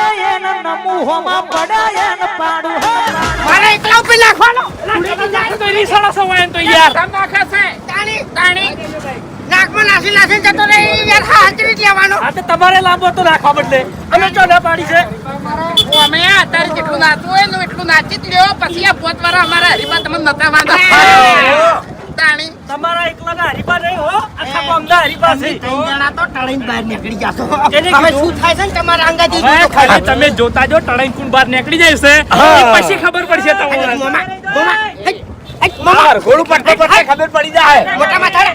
પડે એને નમું હોમાં પડે એને પાડું મારે એકલા ઉપર નાખવાનો તો રીસાડા સવાય તો યાર નાખે છે તાણી નાકમાં નાસી જતો રે યાર હાજરી જ લેવાનો આ તો તમારે લાંબો તો નાખવા બદલે અમે ચો ના પાડી છે અમે અત્યારે જેટલું નાચવું હોય ને એટલું નાચી જ લ્યો પછી આ પોતવાળા અમારા હરીફા તમને નતા વાંધા તાણી તમારા એકલાના હરીફા નહીં હો આખા ગામના હરીફા છે ત્રણ જણા તો ટળીને બહાર નીકળી જશો એને હવે કીધું? શું થાય છે ને તમારા અંગાથી હવે ખાલી તમે જોતા જો ટળાઈ કુણ બહાર નીકળી જાય છે પછી ખબર પડશે તમને મોટા ઘોડું પટ્ટે પટ્ટે ખબર પડી જાય માથાડે